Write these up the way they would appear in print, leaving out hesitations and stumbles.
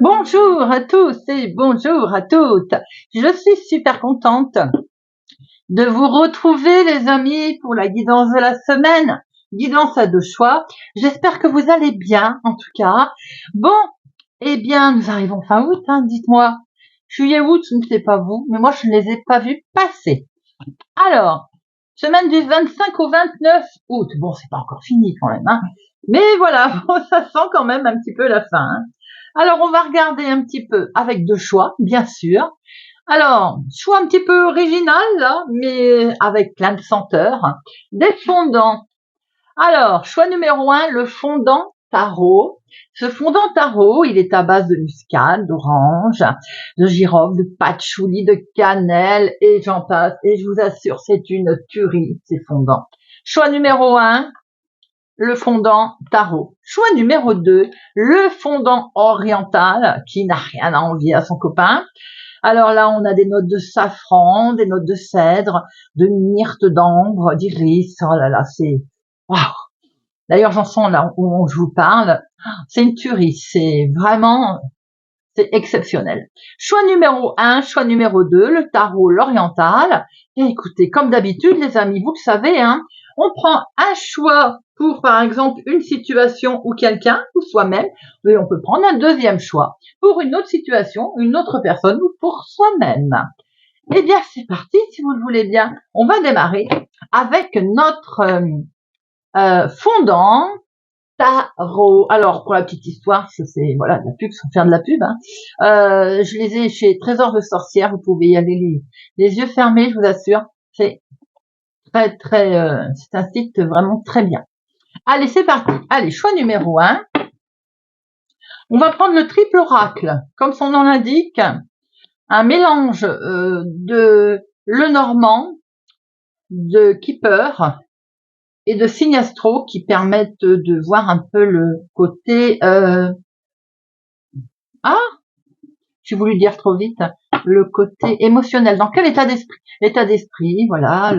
Bonjour à tous et bonjour à toutes. Je suis super contente de vous retrouver les amis pour la guidance de la semaine. Guidance à deux choix. J'espère que vous allez bien en tout cas. Bon, eh bien nous arrivons fin août, dites-moi. Juillet, août, je ne sais pas vous, mais moi je ne les ai pas vus passer. Alors, semaine du 25 au 29 août. Bon, c'est pas encore fini quand même, mais voilà, ça sent quand même un petit peu la fin. Alors, on va regarder un petit peu avec deux choix, bien sûr. Alors, choix un petit peu original, là, mais avec plein de senteurs. Des fondants. Alors, choix numéro 1, le fondant taro. Ce fondant taro, il est à base de muscade, d'orange, de girofle, de patchouli, de cannelle, et j'en passe. Et je vous assure, c'est une tuerie, ces fondants. Choix numéro 1, le fondant taro. Choix numéro 2, le fondant oriental, qui n'a rien à envier à son copain. Alors là, on a des notes de safran, des notes de cèdre, de myrte, d'ambre, d'iris. Oh là là, c'est... Waouh. D'ailleurs, j'en sens là où je vous parle. C'est une tuerie, c'est vraiment... C'est exceptionnel. Choix numéro 1, choix numéro 2, le tarot, l'oriental. Et écoutez, comme d'habitude, les amis, vous le savez, on prend un choix pour, par exemple, une situation ou quelqu'un, ou soi-même, et on peut prendre un deuxième choix pour une autre situation, une autre personne, ou pour soi-même. Eh bien, c'est parti, si vous le voulez bien. On va démarrer avec notre fondant tarot. Alors, pour la petite histoire, c'est voilà de la pub sans faire de la pub. Je les ai chez Trésor de Sorcière. Vous pouvez y aller les yeux fermés, je vous assure. C'est c'est un site vraiment très bien. Allez, c'est parti. Allez, choix numéro 1. On va prendre le triple oracle, comme son nom l'indique, un mélange de Lenormand, de Keeper et de signes astro qui permettent de voir un peu le côté j'ai voulu dire trop vite, le côté émotionnel. Dans quel état d'esprit? L'état d'esprit, voilà,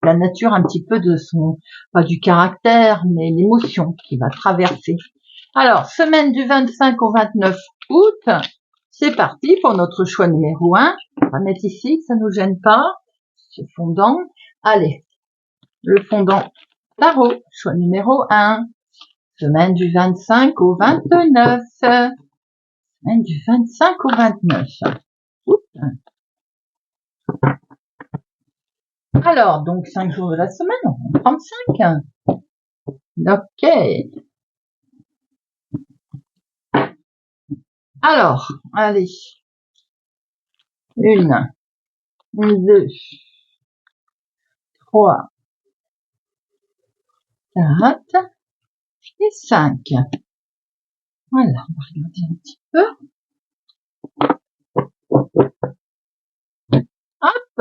la nature un petit peu de son, pas du caractère, mais l'émotion qui va traverser. Alors, semaine du 25 au 29 août, c'est parti pour notre choix numéro 1. On va mettre ici, que ça nous gêne pas. Ce fondant. Allez, le fondant tarot, choix numéro 1. Semaine du 25 au 29. Semaine du 25 au 29. Oups. Alors, donc 5 jours de la semaine, on va prendre 5. Ok. Alors, allez. 1, 2, 3, 4 et 5. Voilà, on va regarder un petit peu. Hop.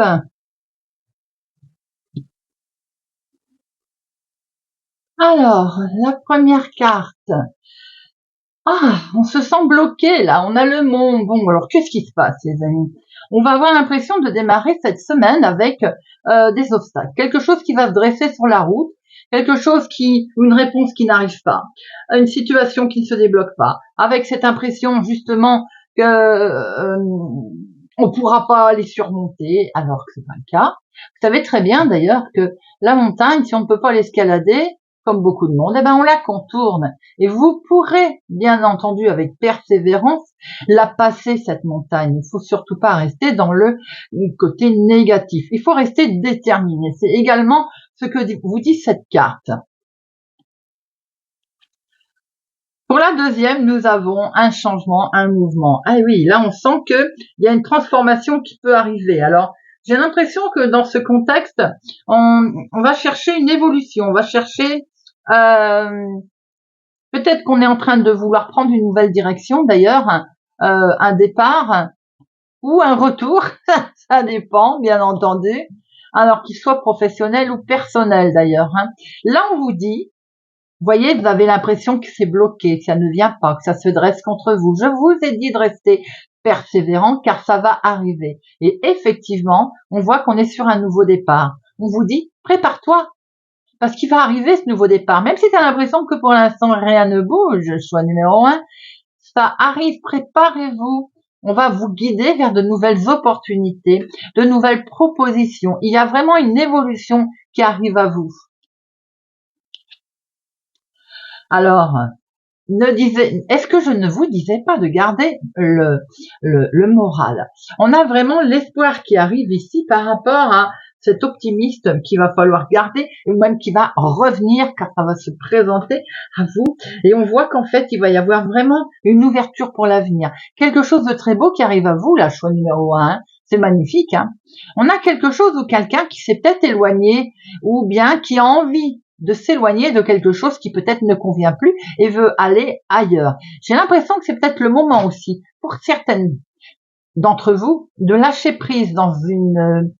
Alors, la première carte. On se sent bloqué là, on a le monde. Bon, alors qu'est-ce qui se passe les amis? On va avoir l'impression de démarrer cette semaine avec des obstacles. Quelque chose qui va se dresser sur la route, une réponse qui n'arrive pas, une situation qui ne se débloque pas, avec cette impression justement que on pourra pas les surmonter, alors que c'est pas le cas. Vous savez très bien d'ailleurs que la montagne, si on ne peut pas l'escalader, comme beaucoup de monde, on la contourne. Et vous pourrez, bien entendu, avec persévérance, la passer, cette montagne. Il ne faut surtout pas rester dans le côté négatif. Il faut rester déterminé. C'est également ce que vous dit cette carte. Pour la deuxième, nous avons un changement, un mouvement. Ah oui, là, on sent qu'il y a une transformation qui peut arriver. Alors, j'ai l'impression que dans ce contexte, on va chercher une évolution. On va chercher... peut-être qu'on est en train de vouloir prendre une nouvelle direction, d'ailleurs, un départ ou un retour, ça dépend, bien entendu, alors qu'il soit professionnel ou personnel, d'ailleurs. Là, on vous dit, vous voyez, vous avez l'impression que c'est bloqué, que ça ne vient pas, que ça se dresse contre vous. Je vous ai dit de rester persévérant car ça va arriver. Et effectivement, on voit qu'on est sur un nouveau départ. on vous dit, prépare-toi, parce qu'il va arriver ce nouveau départ. Même si tu as l'impression que pour l'instant rien ne bouge, choix numéro 1, ça arrive, préparez-vous. On va vous guider vers de nouvelles opportunités, de nouvelles propositions. Il y a vraiment une évolution qui arrive à vous. Alors, est-ce que je ne vous disais pas de garder le moral? On a vraiment l'espoir qui arrive ici par rapport à cet optimiste qu'il va falloir garder, ou même qui va revenir car ça va se présenter à vous. Et on voit qu'en fait, il va y avoir vraiment une ouverture pour l'avenir. Quelque chose de très beau qui arrive à vous, là, choix numéro 1. C'est magnifique, hein. On a quelque chose ou quelqu'un qui s'est peut-être éloigné, ou bien qui a envie de s'éloigner de quelque chose qui peut-être ne convient plus et veut aller ailleurs. J'ai l'impression que c'est peut-être le moment aussi, pour certaines d'entre vous, de lâcher prise dans une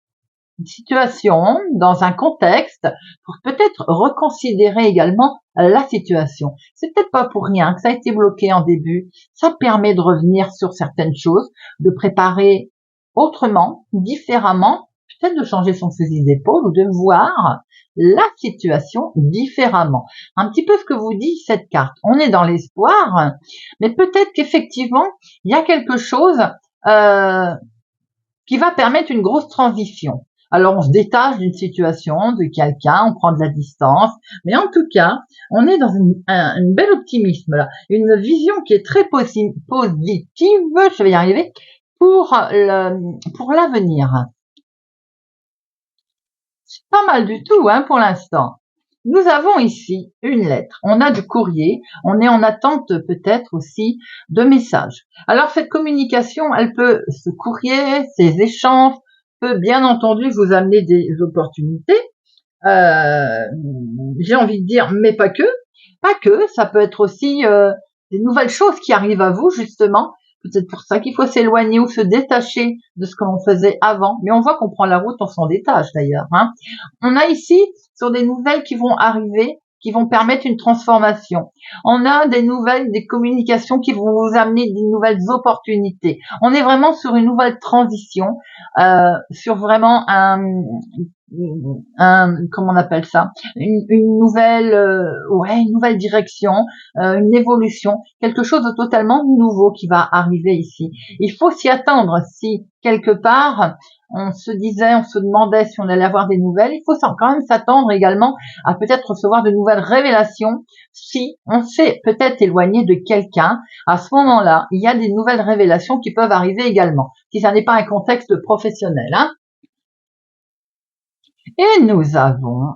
situation, dans un contexte, pour peut-être reconsidérer également la situation. C'est peut-être pas pour rien que ça a été bloqué en début. Ça permet de revenir sur certaines choses, de préparer autrement, différemment, peut-être de changer son fusil d'épaule ou de voir la situation différemment. Un petit peu ce que vous dit cette carte. On est dans l'espoir, mais peut-être qu'effectivement, il y a quelque chose qui va permettre une grosse transition. Alors, on se détache d'une situation, de quelqu'un, on prend de la distance, mais en tout cas, on est dans un bel optimisme, là, une vision qui est très positive, je vais y arriver, pour l'avenir. C'est pas mal du tout, hein, pour l'instant. Nous avons ici une lettre, on a du courrier, on est en attente peut-être aussi de messages. Alors cette communication, elle peut, ce courrier, ces échanges, peut bien entendu vous amener des opportunités, j'ai envie de dire, mais pas que, ça peut être aussi des nouvelles choses qui arrivent à vous justement. Peut-être pour ça qu'il faut s'éloigner ou se détacher de ce que l'on faisait avant. Mais on voit qu'on prend la route, on s'en détache d'ailleurs, hein. On a ici sur des nouvelles qui vont arriver, qui vont permettre une transformation. On a des nouvelles, des communications qui vont vous amener des nouvelles opportunités. On est vraiment sur une nouvelle transition, sur vraiment comment on appelle ça, une nouvelle une nouvelle direction, une évolution, quelque chose de totalement nouveau qui va arriver ici. Il faut s'y attendre. Si quelque part on se demandait si on allait avoir des nouvelles, il faut quand même s'attendre également à peut-être recevoir de nouvelles révélations. Si on s'est peut-être éloigné de quelqu'un, à ce moment-là, il y a des nouvelles révélations qui peuvent arriver également, si ça n'est pas un contexte professionnel, hein. Et nous avons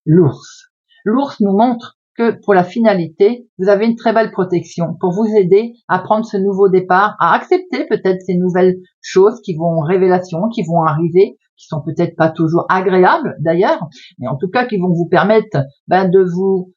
l'ours. L'ours nous montre que pour la finalité, vous avez une très belle protection pour vous aider à prendre ce nouveau départ, à accepter peut-être ces nouvelles choses révélations qui vont arriver, qui sont peut-être pas toujours agréables d'ailleurs, mais en tout cas qui vont vous permettre de vous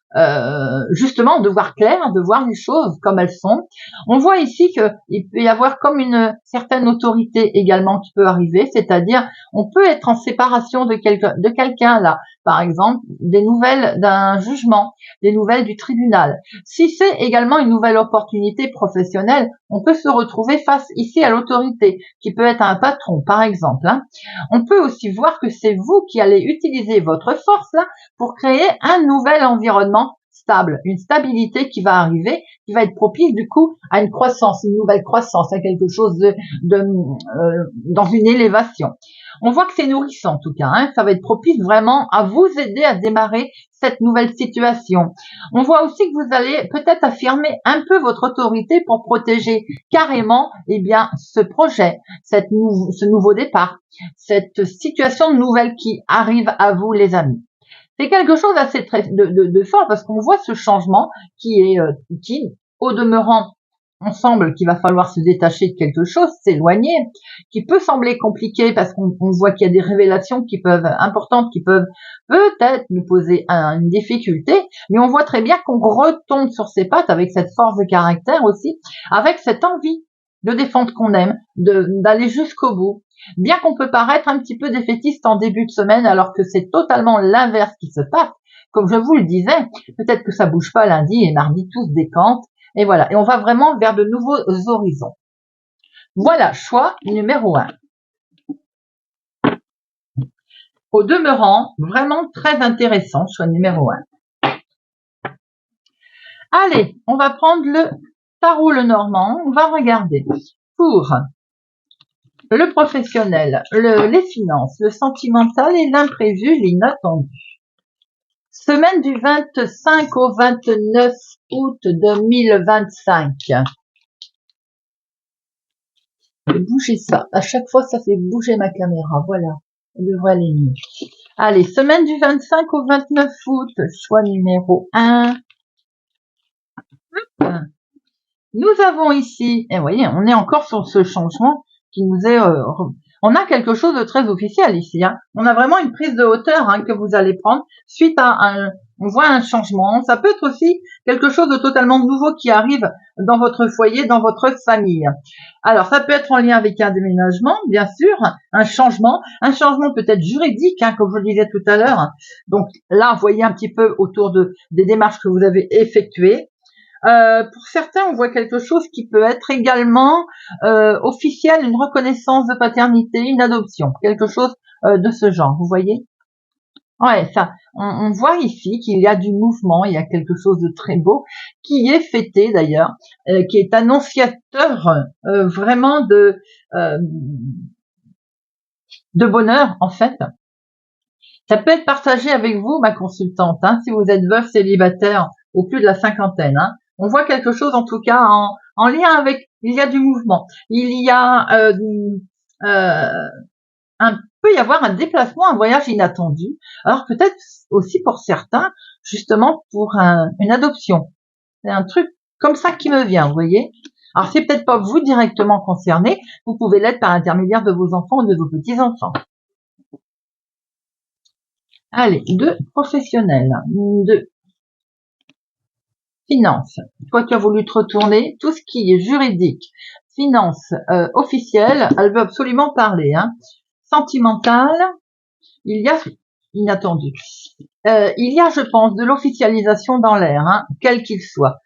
justement de voir clair, de voir les choses comme elles sont. On voit ici qu'il peut y avoir comme une certaine autorité également qui peut arriver, c'est-à-dire on peut être en séparation de quelqu'un là, par exemple des nouvelles d'un jugement, des nouvelles du tribunal. Si c'est également une nouvelle opportunité professionnelle, on peut se retrouver face ici à l'autorité, qui peut être un patron par exemple, hein. On peut aussi voir que c'est vous qui allez utiliser votre force là pour créer un nouvel environnement stable, une stabilité qui va arriver, qui va être propice du coup à une croissance, une nouvelle croissance, à quelque chose dans une élévation. On voit que c'est nourrissant en tout cas, hein, ça va être propice vraiment à vous aider à démarrer cette nouvelle situation. On voit aussi que vous allez peut-être affirmer un peu votre autorité pour protéger carrément ce projet, ce nouveau départ, cette situation nouvelle qui arrive à vous les amis. C'est quelque chose d'assez de fort parce qu'on voit ce changement qui au demeurant on semble qu'il va falloir se détacher de quelque chose, s'éloigner, qui peut sembler compliqué parce qu'on voit qu'il y a des révélations importantes qui peuvent peut-être nous poser une difficulté, mais on voit très bien qu'on retombe sur ses pattes avec cette force de caractère aussi, avec cette envie de défendre qu'on aime, d'aller jusqu'au bout. Bien qu'on peut paraître un petit peu défaitiste en début de semaine, alors que c'est totalement l'inverse qui se passe. Comme je vous le disais, peut-être que ça bouge pas lundi et mardi, tout se décante. Et voilà. Et on va vraiment vers de nouveaux horizons. Voilà, choix numéro 1. Au demeurant, vraiment très intéressant, choix numéro 1. Allez, on va prendre le tarot Lenormand. On va regarder pour le professionnel, les finances, le sentimental et l'imprévu, l'inattendu. Semaine du 25 au 29 août 2025. Bougez ça. À chaque fois, ça fait bouger ma caméra. Voilà. On devrait aller mieux. Allez, semaine du 25 au 29 août, choix numéro 1. Nous avons ici, et vous voyez, on est encore sur ce changement qui nous est... on a quelque chose de très officiel ici. Hein. On a vraiment une prise de hauteur que vous allez prendre suite à on voit un changement. Ça peut être aussi quelque chose de totalement nouveau qui arrive dans votre foyer, dans votre famille. Alors, ça peut être en lien avec un déménagement, bien sûr, un changement peut-être juridique, comme je le disais tout à l'heure. Donc là, vous voyez un petit peu autour des démarches que vous avez effectuées. Pour certains, on voit quelque chose qui peut être également officiel, une reconnaissance de paternité, une adoption, quelque chose de ce genre, vous voyez? Ouais, ça, on voit ici qu'il y a du mouvement, il y a quelque chose de très beau, qui est fêté d'ailleurs, qui est annonciateur vraiment de bonheur en fait. Ça peut être partagé avec vous, ma consultante, si vous êtes veuf, célibataire au plus de la cinquantaine. On voit quelque chose en tout cas en lien avec, il y a du mouvement, il y a peut y avoir un déplacement, un voyage inattendu. Alors peut-être aussi pour certains, justement pour une adoption. C'est un truc comme ça qui me vient, vous voyez. Alors c'est peut-être pas vous directement concerné, vous pouvez l'être par l'intermédiaire de vos enfants ou de vos petits-enfants. Allez, de professionnels, de finance. Toi qui as voulu te retourner, tout ce qui est juridique, finance officielle, elle veut absolument parler. Sentimental, il y a inattendu. Il y a, je pense, de l'officialisation dans l'air, quel qu'il soit.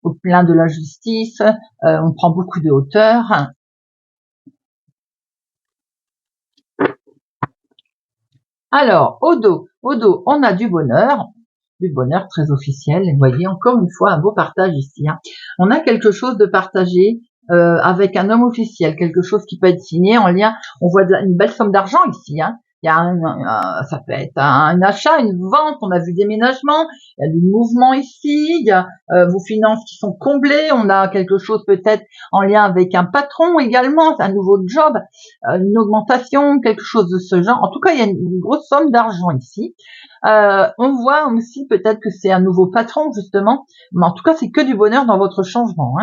Au plein de la justice, on prend beaucoup de hauteur. Alors, au dos, on a du bonheur très officiel. Vous voyez, encore une fois, un beau partage ici. On a quelque chose de partagé avec un homme officiel, quelque chose qui peut être signé en lien. On voit une belle somme d'argent ici. Il y a ça peut être un achat, une vente, on a vu déménagement, il y a du mouvement ici, il y a vos finances qui sont comblées, on a quelque chose peut-être en lien avec un patron également, un nouveau job, une augmentation, quelque chose de ce genre. En tout cas, il y a une grosse somme d'argent ici. On voit aussi peut-être que c'est un nouveau patron justement, mais en tout cas, c'est que du bonheur dans votre changement.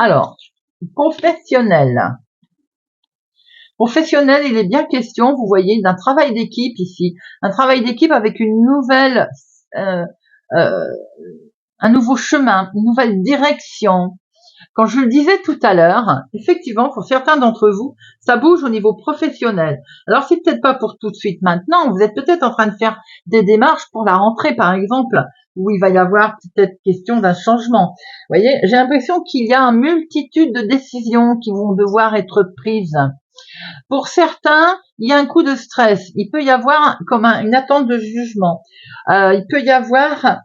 Alors, professionnel. Professionnel, il est bien question, vous voyez, d'un travail d'équipe ici, un travail d'équipe avec une nouvelle, un nouveau chemin, une nouvelle direction. Quand je le disais tout à l'heure, effectivement, pour certains d'entre vous, ça bouge au niveau professionnel. Alors, c'est peut-être pas pour tout de suite maintenant. Vous êtes peut-être en train de faire des démarches pour la rentrée, par exemple, où il va y avoir peut-être question d'un changement. Vous voyez, j'ai l'impression qu'il y a une multitude de décisions qui vont devoir être prises. Pour certains, il y a un coup de stress. Il peut y avoir comme une attente de jugement. Il peut y avoir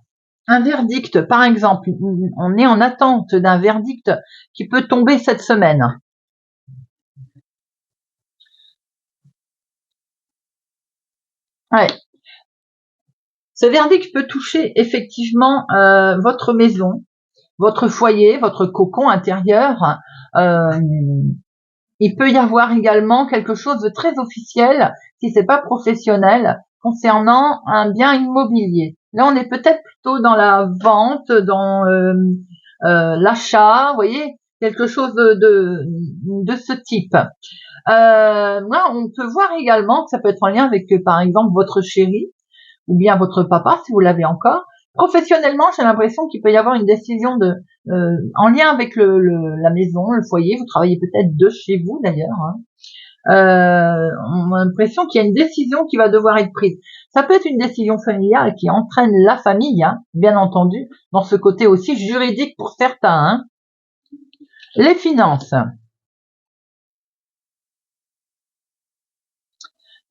un verdict, par exemple. On est en attente d'un verdict qui peut tomber cette semaine. Ouais. Ce verdict peut toucher effectivement votre maison, votre foyer, votre cocon intérieur. Il peut y avoir également quelque chose de très officiel, si c'est pas professionnel, concernant un bien immobilier. Là, on est peut-être plutôt dans la vente, dans l'achat, vous voyez, quelque chose de ce type. Là, on peut voir également que ça peut être en lien avec, par exemple, votre chéri ou bien votre papa, si vous l'avez encore. Professionnellement, j'ai l'impression qu'il peut y avoir une décision en lien avec la maison, le foyer. Vous travaillez peut-être de chez vous d'ailleurs. On a l'impression qu'il y a une décision qui va devoir être prise. Ça peut être une décision familiale qui entraîne la famille, bien entendu, dans ce côté aussi juridique pour certains. Les finances.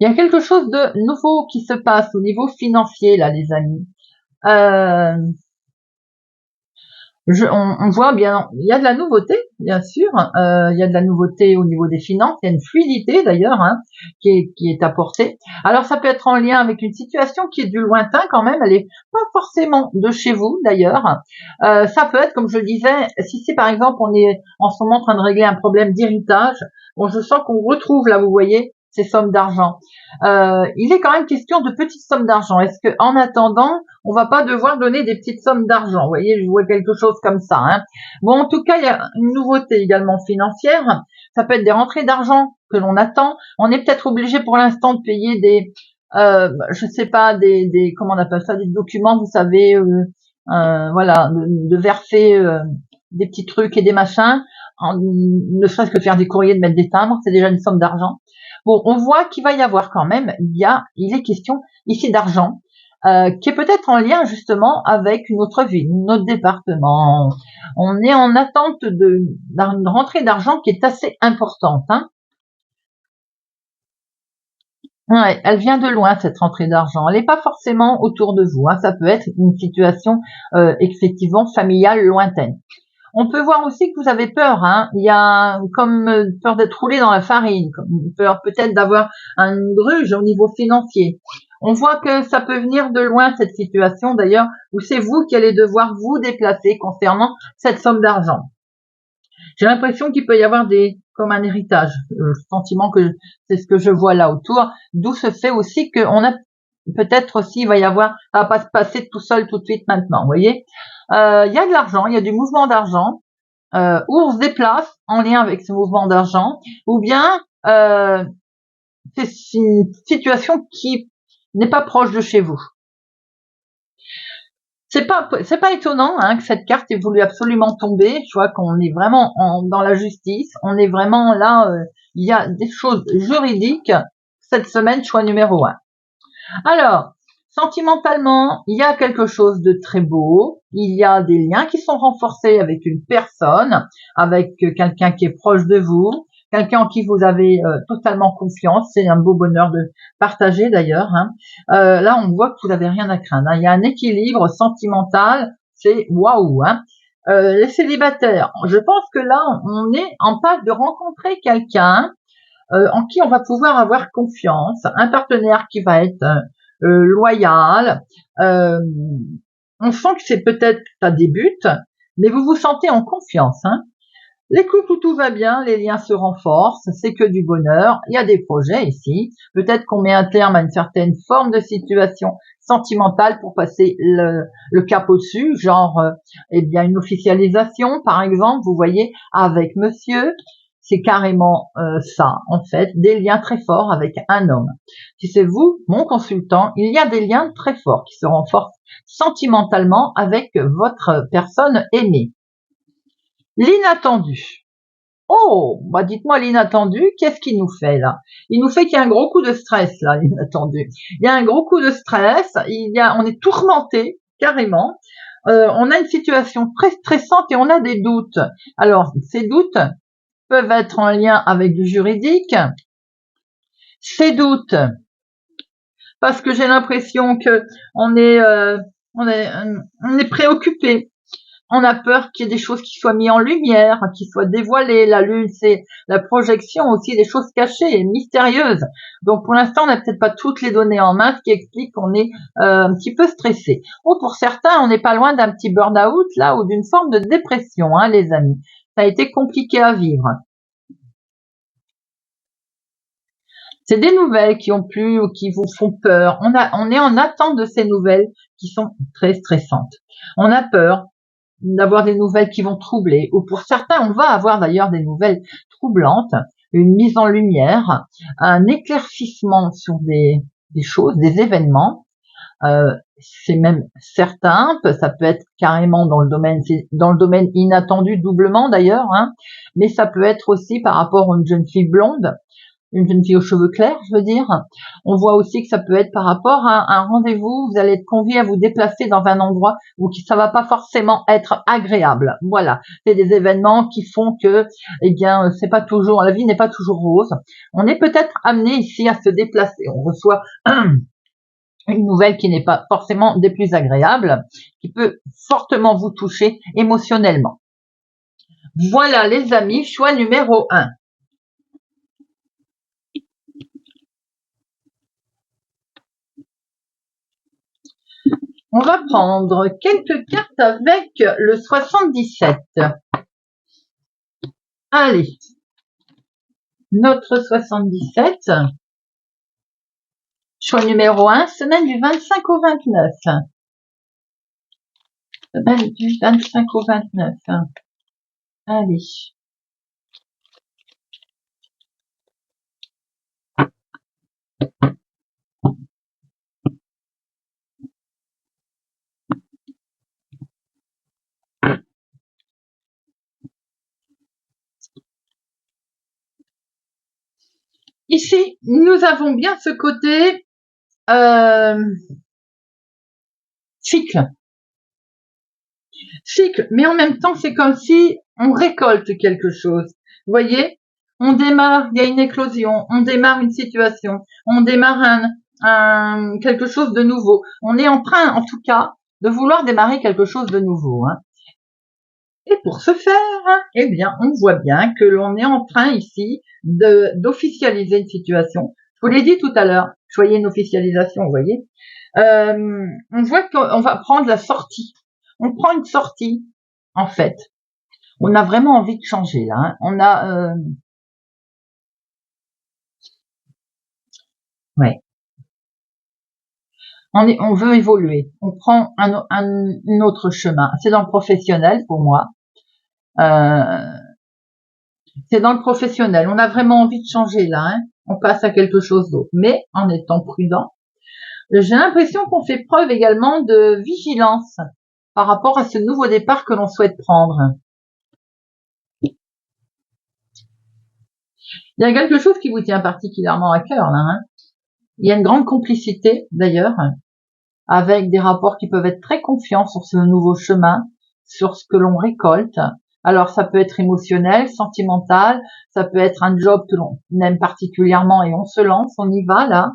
Il y a quelque chose de nouveau qui se passe au niveau financier, là, les amis. On voit bien, il y a de la nouveauté, bien sûr. Il y a de la nouveauté au niveau des finances. Il y a une fluidité d'ailleurs qui est apportée. Alors ça peut être en lien avec une situation qui est du lointain quand même. Elle est pas forcément de chez vous d'ailleurs. Ça peut être, comme je le disais, si c'est par exemple on est en ce moment en train de régler un problème d'héritage. Bon, je sens qu'on retrouve là, vous voyez, ces sommes d'argent. Il est quand même question de petites sommes d'argent. Est-ce que en attendant, on va pas devoir donner des petites sommes d'argent? Vous voyez, je vois quelque chose comme ça. Bon, en tout cas, il y a une nouveauté également financière. Ça peut être des rentrées d'argent que l'on attend. On est peut-être obligé pour l'instant de payer des, je sais pas, des, comment on appelle ça, des documents, vous savez, voilà, de verser des petits trucs et des machins, ne serait-ce que faire des courriers, de mettre des timbres, c'est déjà une somme d'argent. Bon, on voit qu'il va y avoir quand même, il est question ici d'argent, qui est peut-être en lien justement avec une autre ville, notre département. On est en attente d'une rentrée d'argent qui est assez importante. Ouais, elle vient de loin cette rentrée d'argent. Elle n'est pas forcément autour de vous. Ça peut être une situation effectivement familiale lointaine. On peut voir aussi que vous avez peur. Il y a comme peur d'être roulé dans la farine, comme peur peut-être d'avoir une gruge au niveau financier. On voit que ça peut venir de loin cette situation d'ailleurs, où c'est vous qui allez devoir vous déplacer concernant cette somme d'argent. J'ai l'impression qu'il peut y avoir comme un héritage, le sentiment que c'est ce que je vois là autour, d'où se fait aussi qu'on a peut-être aussi, il va y avoir, ça va pas se passer tout seul tout de suite maintenant, vous voyez. Il y a de l'argent, il y a du mouvement d'argent, où on se déplace en lien avec ce mouvement d'argent, ou bien c'est une situation qui n'est pas proche de chez vous. C'est pas étonnant que cette carte ait voulu absolument tomber. Je vois qu'on est vraiment dans la justice. On est vraiment là. Il y a des choses juridiques cette semaine, choix numéro 1. Alors, sentimentalement, il y a quelque chose de très beau. Il y a des liens qui sont renforcés avec une personne, avec quelqu'un qui est proche de vous, quelqu'un en qui vous avez totalement confiance. C'est un beau bonheur de partager d'ailleurs. Là, on voit que vous n'avez rien à craindre. Il y a un équilibre sentimental. C'est waouh. Les célibataires, je pense que là, on est en passe de rencontrer quelqu'un en qui on va pouvoir avoir confiance, un partenaire qui va être loyal. On sent que c'est peut-être ça débute, mais vous vous sentez en confiance. Les couples où tout va bien, les liens se renforcent, c'est que du bonheur. Il y a des projets ici. Peut-être qu'on met un terme à une certaine forme de situation sentimentale pour passer le cap au-dessus, genre bien une officialisation par exemple, vous voyez, avec monsieur. C'est carrément ça, en fait, des liens très forts avec un homme. Si c'est vous, mon consultant, il y a des liens très forts qui se renforcent sentimentalement avec votre personne aimée. L'inattendu. Oh, bah dites-moi l'inattendu, qu'est-ce qu'il nous fait là? Il nous fait qu'il y a un gros coup de stress là, l'inattendu. Il y a un gros coup de stress, on est tourmenté carrément. On a une situation très stressante et on a des doutes. Alors, ces doutes peuvent être en lien avec du juridique. Ces doutes, parce que j'ai l'impression que on est préoccupé. On a peur qu'il y ait des choses qui soient mises en lumière, qui soient dévoilées. La lune, c'est la projection aussi des choses cachées et mystérieuses. Donc pour l'instant, on n'a peut-être pas toutes les données en main, ce qui explique qu'on est un petit peu stressé. Ou pour certains, on n'est pas loin d'un petit burn-out là ou d'une forme de dépression, les amis. Ça a été compliqué à vivre. C'est des nouvelles qui ont plu ou qui vous font peur. On est en attente de ces nouvelles qui sont très stressantes. On a peur d'avoir des nouvelles qui vont troubler, ou pour certains, on va avoir d'ailleurs des nouvelles troublantes, une mise en lumière, un éclaircissement sur des choses, des événements. C'est même certain, ça peut être carrément dans le domaine inattendu doublement d'ailleurs, mais ça peut être aussi par rapport à une jeune fille blonde. une jeune fille aux cheveux clairs, je veux dire. On voit aussi que ça peut être par rapport à un rendez-vous, vous allez être convié à vous déplacer dans un endroit où ça va pas forcément être agréable. Voilà, c'est des événements qui font que, eh bien, c'est pas toujours, la vie n'est pas toujours rose. On est peut-être amené ici à se déplacer. On reçoit une nouvelle qui n'est pas forcément des plus agréables, qui peut fortement vous toucher émotionnellement. Voilà les amis, choix numéro 1. On va prendre quelques cartes avec le 77. Allez, notre 77. Choix numéro 1, semaine du 25 au 29. Semaine du 25 au 29. Allez. Ici, nous avons bien ce côté cycle. Cycle, mais en même temps, c'est comme si on récolte quelque chose. Vous voyez, on démarre, il y a une éclosion, on démarre une situation, on démarre quelque chose de nouveau. On est en train, en tout cas, de vouloir démarrer quelque chose de nouveau. Hein. Et pour ce faire, eh bien, on voit bien que l'on est en train ici d'officialiser une situation. Je vous l'ai dit tout à l'heure, choyez une officialisation, vous voyez. On voit qu'on va prendre la sortie. On prend une sortie, en fait. On a vraiment envie de changer, là. Hein. On a... ouais. On veut évoluer. On prend un autre chemin. C'est dans le professionnel, pour moi. C'est dans le professionnel. On a vraiment envie de changer, là. Hein. On passe à quelque chose d'autre. Mais en étant prudent. J'ai l'impression qu'on fait preuve également de vigilance par rapport à ce nouveau départ que l'on souhaite prendre. Il y a quelque chose qui vous tient particulièrement à cœur, là. Hein. Il y a une grande complicité, d'ailleurs, avec des rapports qui peuvent être très confiants sur ce nouveau chemin, sur ce que l'on récolte. Alors, ça peut être émotionnel, sentimental, ça peut être un job que l'on aime particulièrement et on se lance, on y va, là.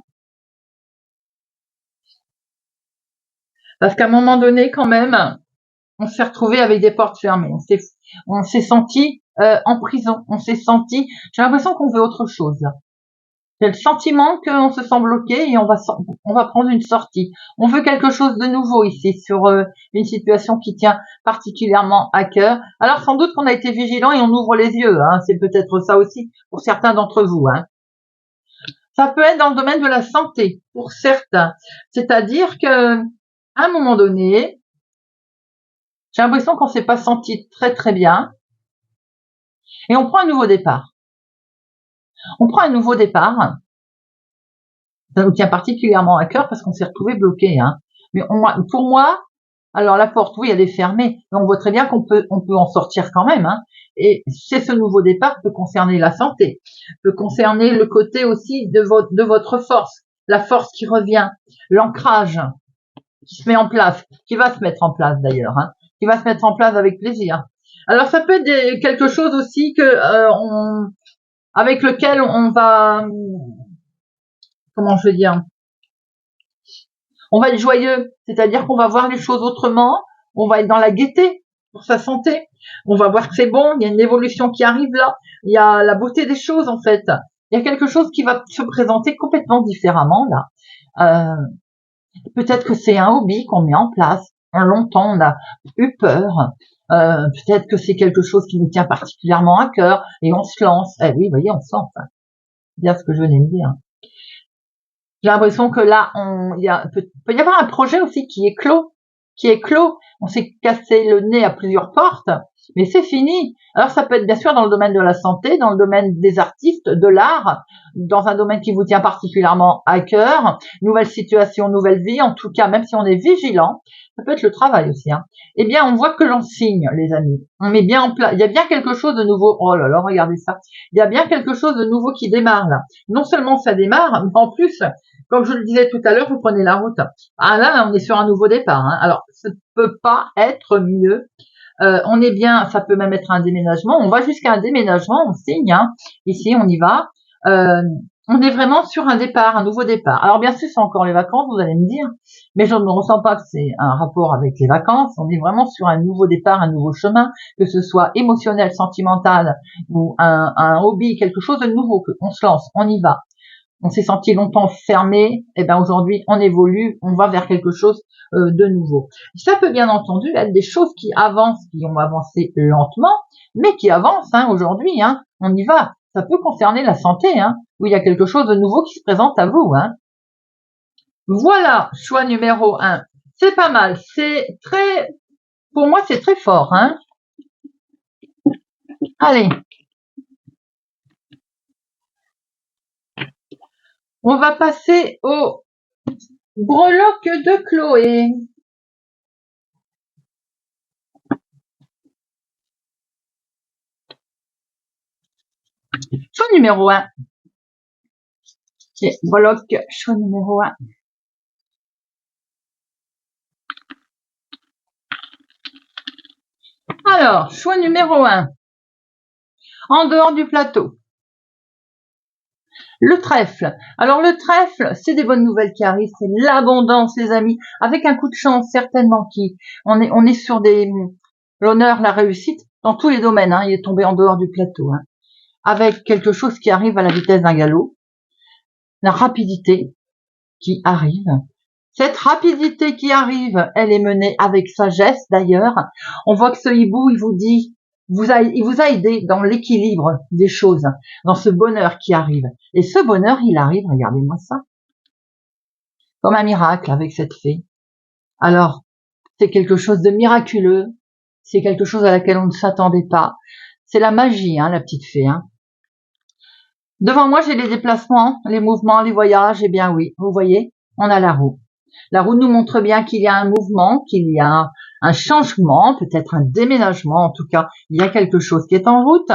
Parce qu'à un moment donné, quand même, on s'est retrouvé avec des portes fermées. On s'est senti en prison. On s'est senti. J'ai l'impression qu'on veut autre chose. J'ai le sentiment qu'on se sent bloqué et on va prendre une sortie. On veut quelque chose de nouveau ici sur une situation qui tient particulièrement à cœur. Alors sans doute qu'on a été vigilant et on ouvre les yeux. Hein. C'est peut-être ça aussi pour certains d'entre vous. Hein. Ça peut être dans le domaine de la santé pour certains. C'est-à-dire que à un moment donné, j'ai l'impression qu'on s'est pas senti très très bien et on prend un nouveau départ. On prend un nouveau départ. Ça nous tient particulièrement à cœur parce qu'on s'est retrouvé bloqué. Hein. Mais pour moi, alors la porte, oui, elle est fermée, mais on voit très bien qu'on peut en sortir quand même. Hein. Et c'est ce nouveau départ peut concerner la santé, peut concerner le côté aussi de votre force, la force qui revient, l'ancrage qui se met en place, qui va se mettre en place d'ailleurs, hein, qui va se mettre en place avec plaisir. Alors ça peut être quelque chose aussi que avec lequel on va, comment je veux dire, on va être joyeux, c'est-à-dire qu'on va voir les choses autrement, on va être dans la gaieté pour sa santé, on va voir que c'est bon, il y a une évolution qui arrive là, il y a la beauté des choses en fait, il y a quelque chose qui va se présenter complètement différemment là. Peut-être que c'est un hobby qu'on met en place, longtemps on a eu peur, peut-être que c'est quelque chose qui nous tient particulièrement à cœur et on se lance. Eh oui, vous voyez, on se lance. Hein. C'est bien ce que je venais de dire. J'ai l'impression que là, peut y avoir un projet aussi qui est clos. qui est clos. On s'est cassé le nez à plusieurs portes, mais c'est fini. Alors ça peut être bien sûr dans le domaine de la santé, dans le domaine des artistes, de l'art, dans un domaine qui vous tient particulièrement à cœur, nouvelle situation, nouvelle vie, en tout cas, même si on est vigilant, ça peut être le travail aussi, hein. Eh bien, on voit que l'on signe, les amis. On met bien en place, il y a bien quelque chose de nouveau. Oh là là, regardez ça. Il y a bien quelque chose de nouveau qui démarre là. Non seulement ça démarre, mais en plus, comme je le disais tout à l'heure, vous prenez la route. Ah là, on est sur un nouveau départ, hein. Alors, ça ne peut pas être mieux. On est bien, ça peut même être un déménagement. On va jusqu'à un déménagement, on signe, hein. Ici, on y va. On est vraiment sur un départ, un nouveau départ. Alors bien sûr, c'est encore les vacances, vous allez me dire, mais je ne ressens pas que c'est un rapport avec les vacances. On est vraiment sur un nouveau départ, un nouveau chemin, que ce soit émotionnel, sentimental ou un hobby, quelque chose de nouveau. On se lance, on y va. On s'est senti longtemps fermé, et ben aujourd'hui on évolue, on va vers quelque chose de nouveau. Ça peut bien entendu être des choses qui avancent, qui ont avancé lentement, mais qui avancent, hein, aujourd'hui, hein, on y va. Ça peut concerner la santé, hein, où il y a quelque chose de nouveau qui se présente à vous, hein. Voilà, choix numéro 1. C'est pas mal, c'est très, pour moi c'est très fort, hein. Allez. On va passer au breloque de Chloé. Choix numéro 1. Breloque, choix numéro 1. Alors, choix numéro 1. En dehors du plateau. Le trèfle. Alors le trèfle, c'est des bonnes nouvelles qui arrivent, c'est l'abondance, les amis, avec un coup de chance certainement on est sur l'honneur, la réussite dans tous les domaines, hein. Il est tombé en dehors du plateau, hein. Avec quelque chose qui arrive à la vitesse d'un galop, la rapidité qui arrive. Cette rapidité qui arrive, elle est menée avec sagesse d'ailleurs. On voit que ce hibou, il vous dit, il vous a aidé dans l'équilibre des choses, dans ce bonheur qui arrive. Et ce bonheur, il arrive, regardez-moi ça, comme un miracle avec cette fée. Alors, c'est quelque chose de miraculeux, c'est quelque chose à laquelle on ne s'attendait pas. C'est la magie, hein, la petite fée, hein. Devant moi, j'ai les déplacements, les mouvements, les voyages. Eh bien oui, vous voyez, on a la roue. La roue nous montre bien qu'il y a un mouvement, qu'il y a un changement, peut-être un déménagement, en tout cas, il y a quelque chose qui est en route.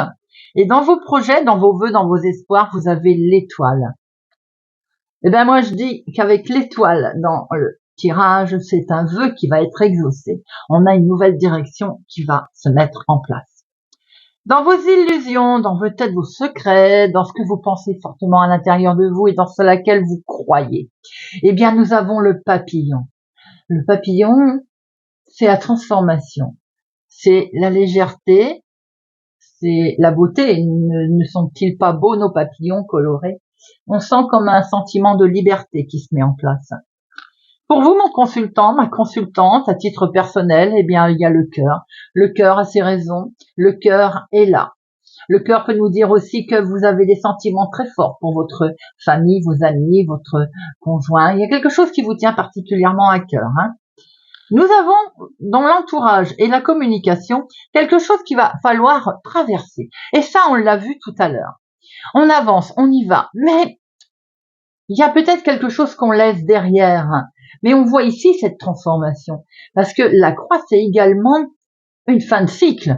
Et dans vos projets, dans vos vœux, dans vos espoirs, vous avez l'étoile. Eh bien moi, je dis qu'avec l'étoile dans le tirage, c'est un vœu qui va être exaucé. On a une nouvelle direction qui va se mettre en place. Dans vos illusions, dans peut-être vos secrets, dans ce que vous pensez fortement à l'intérieur de vous et dans ce laquelle vous croyez, eh bien, nous avons le papillon. Le papillon, c'est la transformation, c'est la légèreté, c'est la beauté. Ne sont-ils pas beaux nos papillons colorés? On sent comme un sentiment de liberté qui se met en place. Pour vous, mon consultant, ma consultante, à titre personnel, eh bien, il y a le cœur. Le cœur a ses raisons. Le cœur est là. Le cœur peut nous dire aussi que vous avez des sentiments très forts pour votre famille, vos amis, votre conjoint. Il y a quelque chose qui vous tient particulièrement à cœur, hein. Nous avons, dans l'entourage et la communication, quelque chose qu'il va falloir traverser. Et ça, on l'a vu tout à l'heure. On avance, on y va, mais il y a peut-être quelque chose qu'on laisse derrière. Mais on voit ici cette transformation. Parce que la croix, c'est également une fin de cycle.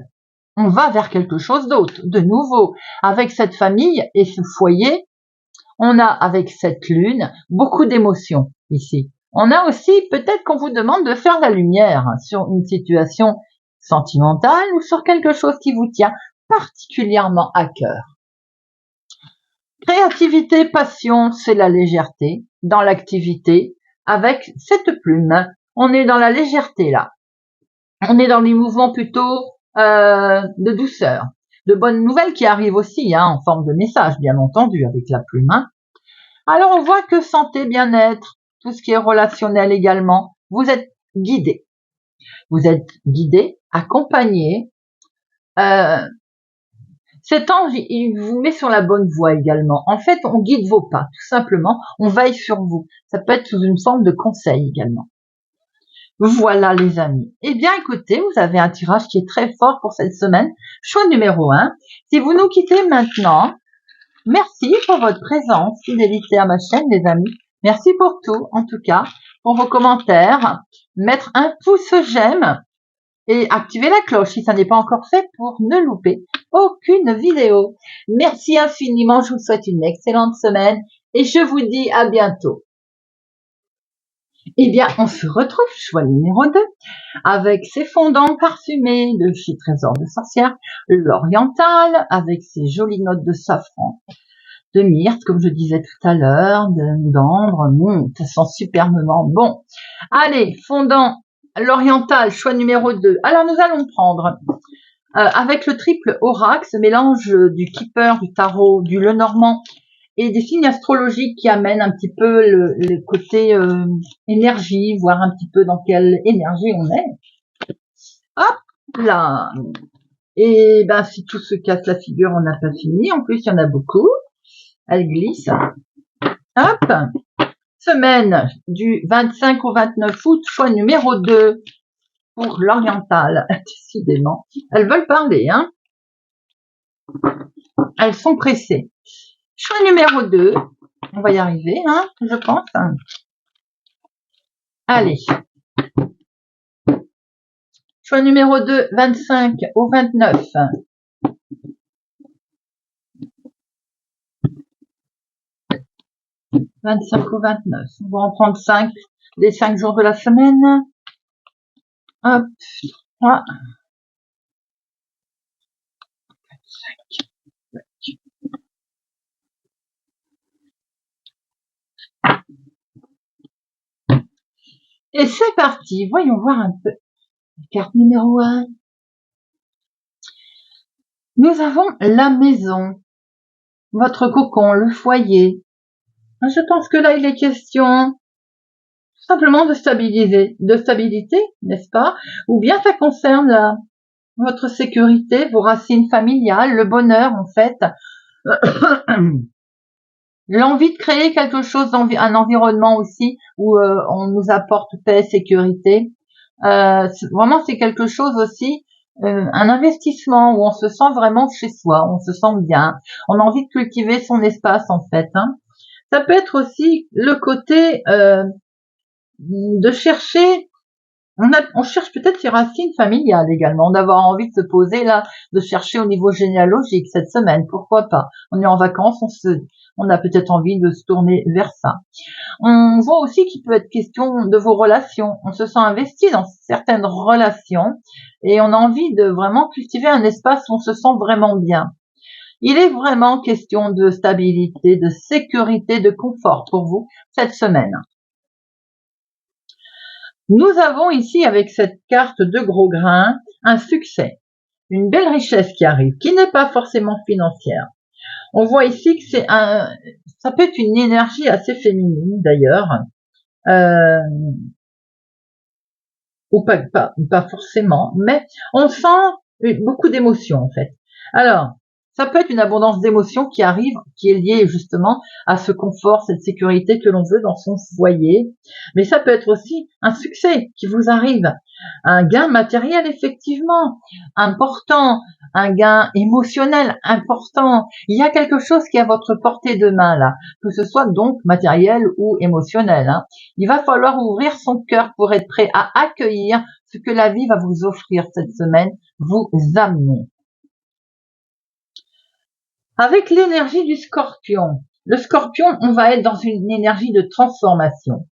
On va vers quelque chose d'autre, de nouveau. Avec cette famille et ce foyer, on a avec cette lune beaucoup d'émotions ici. On a aussi, peut-être qu'on vous demande de faire la lumière sur une situation sentimentale ou sur quelque chose qui vous tient particulièrement à cœur. Créativité, passion, c'est la légèreté dans l'activité. Avec cette plume, on est dans la légèreté là. On est dans des mouvements plutôt de douceur, de bonnes nouvelles qui arrivent aussi, hein, en forme de message, bien entendu, avec la plume, hein. Alors on voit que santé, bien-être, tout ce qui est relationnel également, vous êtes guidé. Vous êtes guidé, accompagné. Cet ange, il vous met sur la bonne voie également. En fait, on guide vos pas, tout simplement. On veille sur vous. Ça peut être sous une forme de conseil également. Voilà les amis. Eh bien écoutez, vous avez un tirage qui est très fort pour cette semaine. Choix numéro 1. Si vous nous quittez maintenant, merci pour votre présence, fidélité à ma chaîne les amis. Merci pour tout, en tout cas, pour vos commentaires. Mettre un pouce j'aime et activer la cloche si ça n'est pas encore fait pour ne louper aucune vidéo. Merci infiniment, je vous souhaite une excellente semaine et je vous dis à bientôt. Eh bien, on se retrouve, choix numéro 2, avec ses fondants parfumés de chez Trésor de Sorcière, l'Oriental, avec ses jolies notes de safran, de myrte, comme je disais tout à l'heure, d'ambre, ça sent superbement bon. Allez, fondant l'Oriental, choix numéro 2. Alors, nous allons prendre, avec le triple Oracle, ce mélange du Keeper, du tarot, du Lenormand, et des signes astrologiques qui amènent un petit peu le côté énergie, voir un petit peu dans quelle énergie on est. Hop là. Et ben si tout se casse la figure, on n'a pas fini. En plus, il y en a beaucoup. Elle glisse. Hop. Semaine du 25 au 29 août, choix numéro 2 pour l'Oriental. Décidément, elles veulent parler, hein. Elles sont pressées. Choix numéro 2. On va y arriver, hein, je pense. Allez. Choix numéro 2, 25 au 29. « 25 au 29. On va en prendre 5, les 5 jours de la semaine. Hop, 3, 5. Et c'est parti, voyons voir un peu. Carte numéro 1. Nous avons la maison, votre cocon, le foyer. Je pense que là, il est question tout simplement de stabilité, n'est-ce pas? Ou bien ça concerne votre sécurité, vos racines familiales, le bonheur en fait. L'envie de créer quelque chose, un environnement aussi où on nous apporte paix, sécurité. Vraiment, c'est quelque chose aussi, un investissement où on se sent vraiment chez soi, on se sent bien. On a envie de cultiver son espace en fait. Hein. Ça peut être aussi le côté de chercher. On cherche peut-être ses racines familiales également, d'avoir envie de se poser là, de chercher au niveau généalogique cette semaine, pourquoi pas. On est en vacances, on a peut-être envie de se tourner vers ça. On voit aussi qu'il peut être question de vos relations. On se sent investi dans certaines relations et on a envie de vraiment cultiver un espace où on se sent vraiment bien. Il est vraiment question de stabilité, de sécurité, de confort pour vous cette semaine. Nous avons ici, avec cette carte de gros grains, un succès, une belle richesse qui arrive, qui n'est pas forcément financière. On voit ici que ça peut être une énergie assez féminine d'ailleurs, ou pas forcément, mais on sent beaucoup d'émotions en fait. Alors, ça peut être une abondance d'émotions qui arrive, qui est liée justement à ce confort, cette sécurité que l'on veut dans son foyer. Mais ça peut être aussi un succès qui vous arrive, un gain matériel effectivement important, un gain émotionnel important. Il y a quelque chose qui est à votre portée de main là, que ce soit donc matériel ou émotionnel. Hein. Il va falloir ouvrir son cœur pour être prêt à accueillir ce que la vie va vous offrir cette semaine, vous amener. Avec l'énergie du scorpion, le scorpion, on va être dans une énergie de transformation.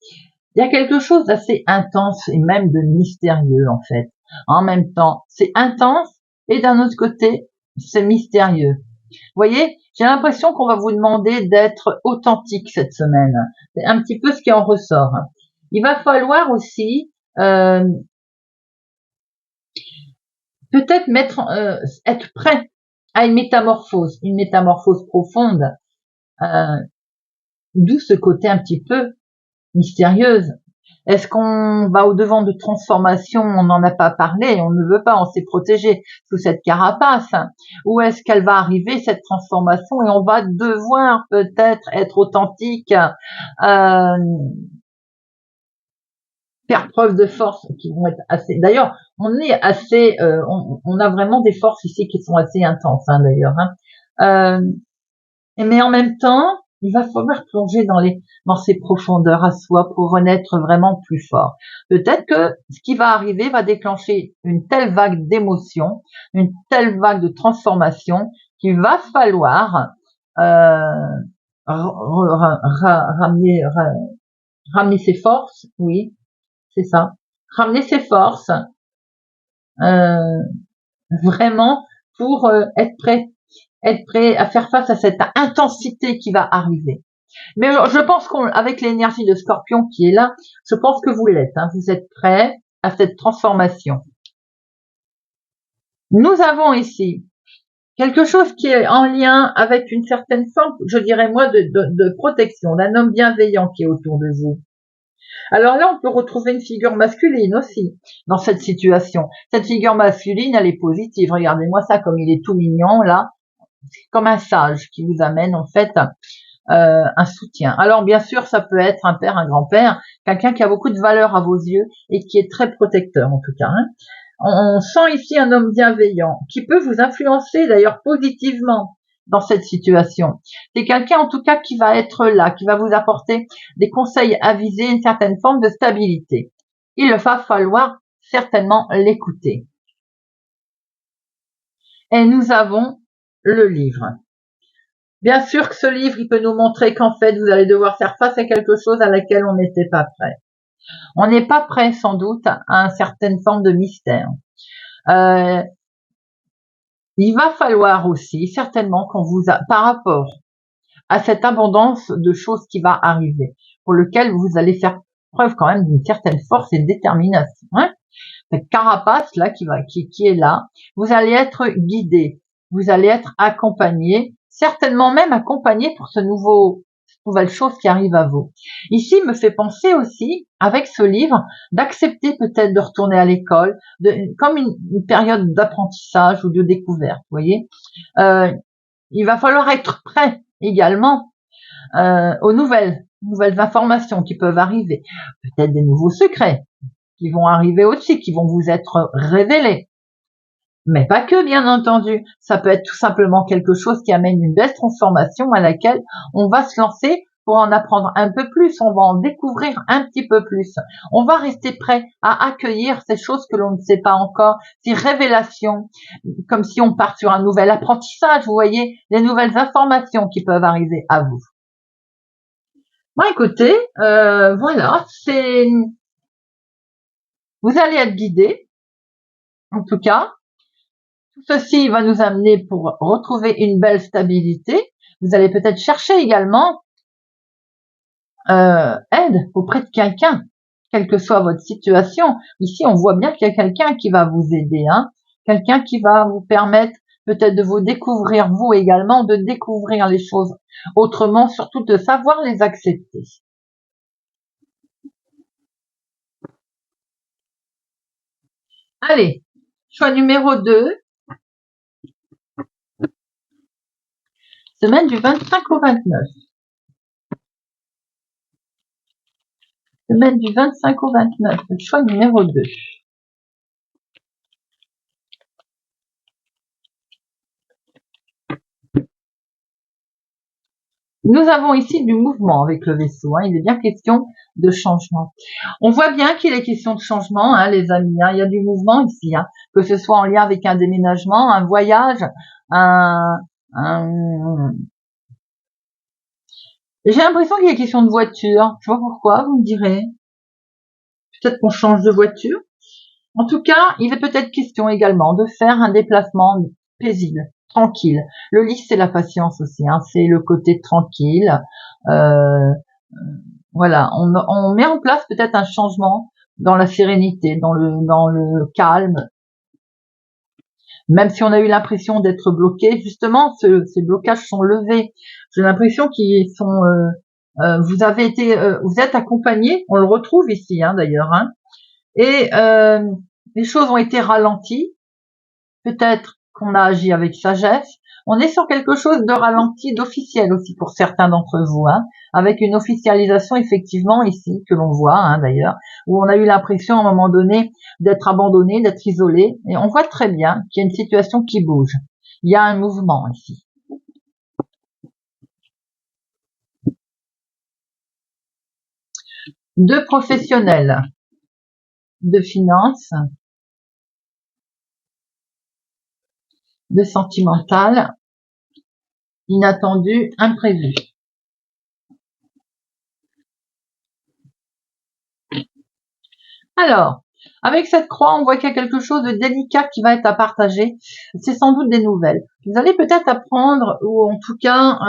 Il y a quelque chose d'assez intense et même de mystérieux en fait. En même temps, c'est intense et d'un autre côté, c'est mystérieux. Vous voyez, j'ai l'impression qu'on va vous demander d'être authentique cette semaine. C'est un petit peu ce qui en ressort. Il va falloir aussi peut-être être prêt à une métamorphose profonde, d'où ce côté un petit peu mystérieuse. Est-ce qu'on va au-devant de transformation? On n'en a pas parlé, on ne veut pas, on s'est protégé sous cette carapace. Ou est-ce qu'elle va arriver, cette transformation, et on va devoir peut-être être authentique, faire preuve de force, qui vont être assez. D'ailleurs, on est assez, on a vraiment des forces ici qui sont assez intenses, hein, d'ailleurs. Hein. Mais en même temps, il va falloir plonger dans ces profondeurs à soi pour renaître vraiment plus fort. Peut-être que ce qui va arriver va déclencher une telle vague d'émotions, une telle vague de transformation qu'il va falloir ramener ses forces, oui, c'est ça, ramener ses forces vraiment pour être prêt à faire face à cette intensité qui va arriver. Mais je pense qu'avec l'énergie de Scorpion qui est là, je pense que vous l'êtes, hein, vous êtes prêts à cette transformation. Nous avons ici quelque chose qui est en lien avec une certaine forme, je dirais moi, de protection, d'un homme bienveillant qui est autour de vous. Alors là, on peut retrouver une figure masculine aussi dans cette situation. Cette figure masculine, elle est positive. Regardez-moi ça comme il est tout mignon là, comme un sage qui vous amène en fait un soutien. Alors bien sûr, ça peut être un père, un grand-père, quelqu'un qui a beaucoup de valeur à vos yeux et qui est très protecteur en tout cas. Hein. On sent ici un homme bienveillant qui peut vous influencer d'ailleurs positivement dans cette situation. C'est quelqu'un en tout cas qui va être là, qui va vous apporter des conseils avisés, une certaine forme de stabilité. Il va falloir certainement l'écouter. Et nous avons le livre. Bien sûr que ce livre, il peut nous montrer qu'en fait, vous allez devoir faire face à quelque chose à laquelle on n'était pas prêt. On n'est pas prêt, sans doute, à une certaine forme de mystère. Il va falloir aussi, certainement, par rapport à cette abondance de choses qui va arriver, pour lequel vous allez faire preuve quand même d'une certaine force et de détermination. Hein. Cette carapace là qui est là, vous allez être guidé, vous allez être accompagné, certainement même accompagné pour cette nouvelle chose qui arrive à vous. Ici, il me fait penser aussi, avec ce livre, d'accepter peut-être de retourner à l'école, comme une période d'apprentissage ou de découverte, vous voyez. Il va falloir être prêt également aux nouvelles informations qui peuvent arriver, peut-être des nouveaux secrets qui vont arriver aussi, qui vont vous être révélés. Mais pas que, bien entendu. Ça peut être tout simplement quelque chose qui amène une belle transformation à laquelle on va se lancer pour en apprendre un peu plus, on va en découvrir un petit peu plus. On va rester prêt à accueillir ces choses que l'on ne sait pas encore, ces révélations, comme si on part sur un nouvel apprentissage, vous voyez, les nouvelles informations qui peuvent arriver à vous. Bon, écoutez, voilà, vous allez être guidé, en tout cas. Tout ceci va nous amener pour retrouver une belle stabilité. Vous allez peut-être chercher également aide auprès de quelqu'un, quelle que soit votre situation. Ici, on voit bien qu'il y a quelqu'un qui va vous aider, hein, quelqu'un qui va vous permettre peut-être de vous découvrir, vous également, de découvrir les choses autrement, surtout de savoir les accepter. Allez, choix numéro 2. Semaine du 25 au 29. Semaine du 25 au 29. Le choix numéro 2. Nous avons ici du mouvement avec le vaisseau. Hein. Il est bien question de changement. On voit bien qu'il est question de changement, hein, les amis. Hein. Il y a du mouvement ici, hein. Que ce soit en lien avec un déménagement, un voyage, J'ai l'impression qu'il y a question de voiture. Je sais pas pourquoi, vous me direz. Peut-être qu'on change de voiture. En tout cas, il est peut-être question également de faire un déplacement paisible, tranquille. Le lit, c'est la patience aussi, hein, c'est le côté tranquille. Voilà, on met en place peut-être un changement dans la sérénité, dans le calme. Même si on a eu l'impression d'être bloqué, justement, ces blocages sont levés. J'ai l'impression qu'ils sont. Vous êtes accompagné. On le retrouve ici, hein, d'ailleurs. Hein, et les choses ont été ralenties. Peut-être qu'on a agi avec sagesse. On est sur quelque chose de ralenti, d'officiel aussi pour certains d'entre vous, hein, avec une officialisation effectivement ici que l'on voit, hein, d'ailleurs, où on a eu l'impression à un moment donné d'être abandonné, d'être isolé, et on voit très bien qu'il y a une situation qui bouge. Il y a un mouvement ici. De professionnels, de finances, de sentimental, inattendu, imprévu. Alors, avec cette croix, on voit qu'il y a quelque chose de délicat qui va être à partager. C'est sans doute des nouvelles. Vous allez peut-être apprendre, ou en tout cas